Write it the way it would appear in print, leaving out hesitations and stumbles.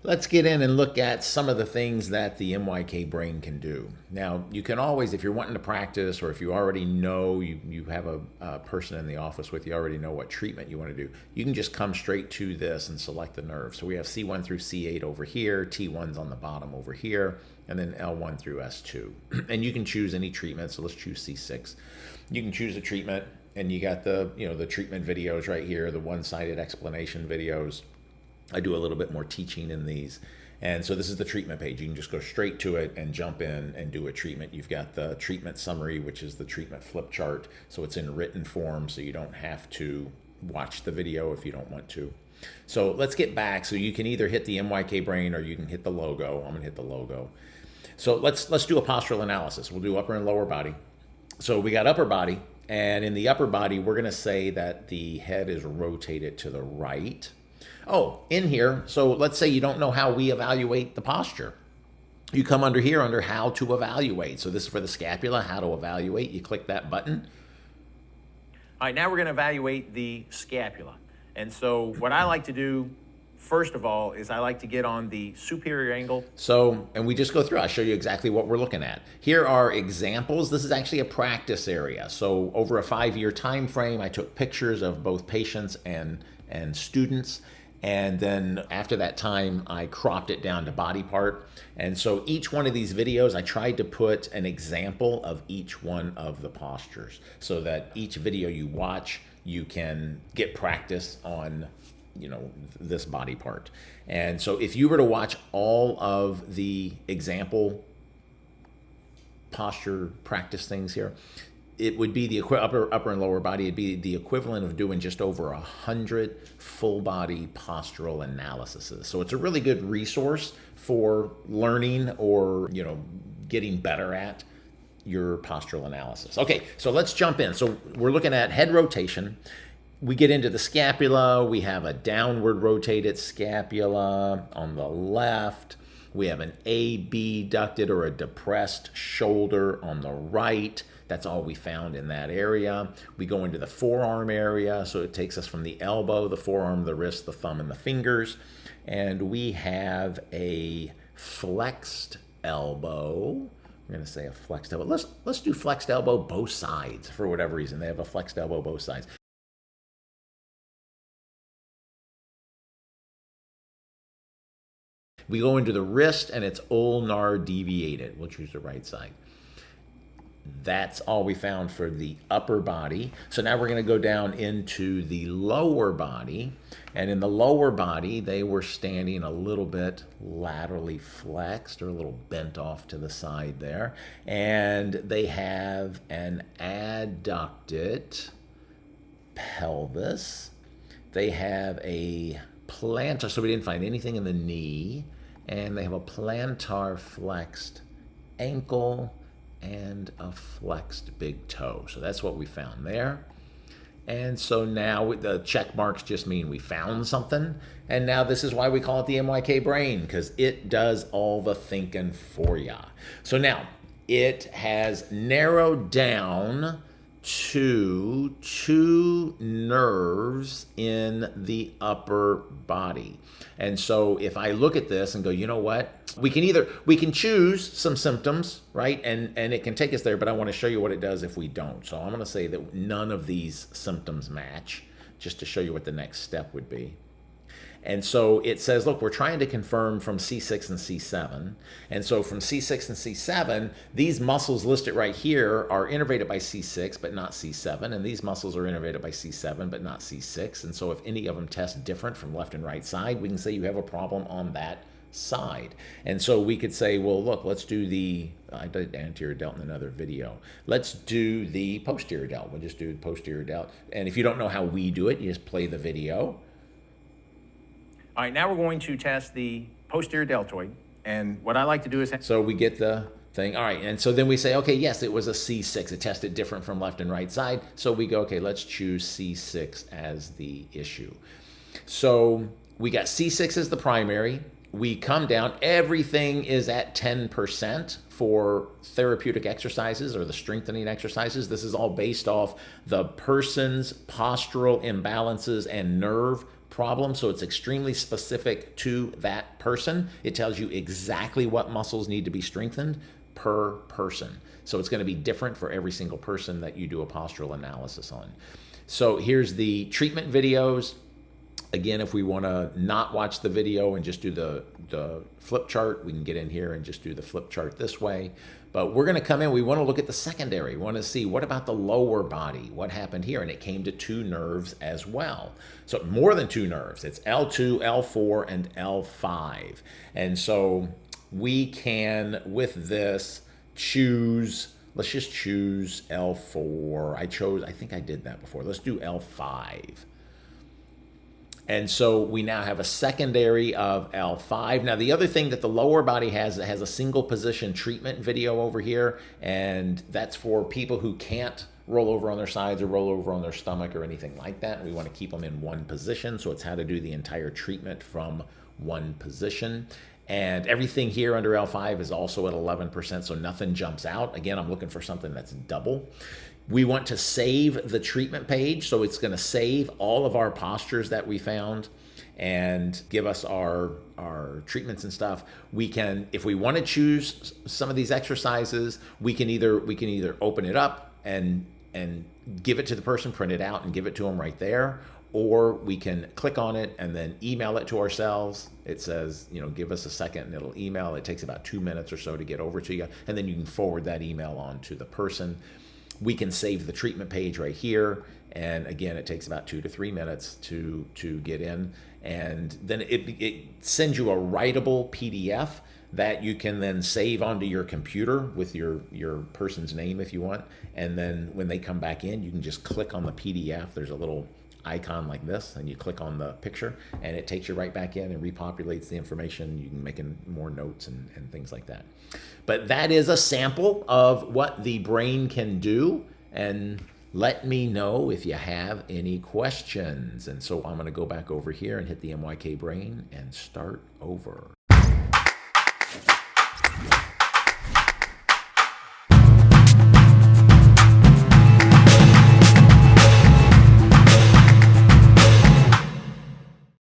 Let's get in and look at some of the things that the MYK brain can do. Now, you can always, if you're wanting to practice or if you already know, you have a person in the office with you, already know what treatment you want to do, you can just come straight to this and select the nerve. So we have C1 through C8 over here, T1's on the bottom over here, and then L1 through S2. And you can choose any treatment, so let's choose C6. You can choose a treatment, and you got the, the treatment videos right here, the one-sided explanation videos. I do a little bit more teaching in these. And so this is the treatment page. You can just go straight to it and jump in and do a treatment. You've got the treatment summary, which is the treatment flip chart. So it's in written form, so you don't have to watch the video if you don't want to. So let's get back. So you can either hit the MYK brain or you can hit the logo. I'm gonna hit the logo. So let's do a postural analysis. We'll do upper and lower body. So we got upper body, and in the upper body, we're gonna say that the head is rotated to the right. Oh, in here, so let's say you don't know how we evaluate the posture. You come under here under how to evaluate. So this is for the scapula, how to evaluate. You click that button. All right, now we're going to evaluate the scapula. And so what I like to do, first of all, is I like to get on the superior angle. So, and we just go through. I'll show you exactly what we're looking at. Here are examples. This is actually a practice area. So over a 5-year time frame, I took pictures of both patients and students. And then after that time, I cropped it down to body part. And so each one of these videos, I tried to put an example of each one of the postures so that each video you watch, you can get practice on, this body part. And so if you were to watch all of the example posture practice things here, it would be the upper and lower body. It'd be the equivalent of doing just over 100 full body postural analyses. So it's a really good resource for learning or, getting better at your postural analysis. Okay, so let's jump in. So we're looking at head rotation. We get into the scapula. We have a downward rotated scapula on the left. We have an abducted or a depressed shoulder on the right. That's all we found in that area. We go into the forearm area, so it takes us from the elbow, the forearm, the wrist, the thumb, and the fingers. And we have a flexed elbow. We're gonna say a flexed elbow. Let's do flexed elbow both sides for whatever reason. They have a flexed elbow both sides. We go into the wrist and it's ulnar deviated. We'll choose the right side. That's all we found for the upper body. So now we're going to go down into the lower body. And in the lower body, they were standing a little bit laterally flexed or a little bent off to the side there. And they have an adducted pelvis. They have a plantar, so we didn't find anything in the knee. And they have a plantar flexed ankle and a flexed big toe. So that's what we found there. And so now the check marks just mean we found something. And now this is why we call it the MYK brain, because it does all the thinking for ya. So now it has narrowed down to 2 nerves in the upper body. And so if I look at this and go, you know what? We can choose some symptoms, right? And it can take us there, but I want to show you what it does if we don't. So I'm going to say that none of these symptoms match, just to show you what the next step would be. And so it says, look, we're trying to confirm from C6 and C7. And so from C6 and C7, these muscles listed right here are innervated by C6, but not C7. And these muscles are innervated by C7, but not C6. And so if any of them test different from left and right side, we can say you have a problem on that side. And so we could say, well, look, let's do I did anterior delt in another video. Let's do the posterior delt. We'll just do the posterior delt. And if you don't know how we do it, you just play the video. All right, now we're going to test the posterior deltoid. And what I like to do is... So we get the thing. All right, and so then we say, okay, yes, it was a C6. It tested different from left and right side. So we go, okay, let's choose C6 as the issue. So we got C6 as the primary. We come down. Everything is at 10% for therapeutic exercises or the strengthening exercises. This is all based off the person's postural imbalances and nerve problem, so it's extremely specific to that person. It tells you exactly what muscles need to be strengthened per person. So it's going to be different for every single person that you do a postural analysis on. So here's the treatment videos. Again, if we want to not watch the video and just do the flip chart, we can get in here and just do the flip chart this way. But we're going to come in, we want to look at the secondary. We want to see what about the lower body? What happened here? And it came to 2 nerves as well. So more than 2 nerves. It's L2, L4, and L5. And so we can, with this, choose, let's just choose L4. I think I did that before. Let's do L5. And so we now have a secondary of L5. Now, the other thing that the lower body has, it has a single position treatment video over here, and that's for people who can't roll over on their sides or roll over on their stomach or anything like that. We want to keep them in one position, so it's how to do the entire treatment from one position. And everything here under L5 is also at 11%, so nothing jumps out. Again, I'm looking for something that's double. We want to save the treatment page, so it's going to save all of our postures that we found and give us our treatments and stuff. We can, if we want to choose some of these exercises, we can either open it up and give it to the person, print it out and give it to them right there, or we can click on it and then email it to ourselves. It says, give us a second and it'll email. It takes about 2 minutes or so to get over to you, and then you can forward that email on to the person. We can save the treatment page right here, and again, it takes about 2 to 3 minutes to get in, and then it sends you a writable PDF that you can then save onto your computer with your person's name if you want, and then when they come back in, you can just click on the PDF. There's a little icon like this, and you click on the picture, and it takes you right back in and repopulates the information. You can make more notes and things like that. But that is a sample of what the brain can do, and let me know if you have any questions. And so I'm going to go back over here and hit the MYK Brain and start over.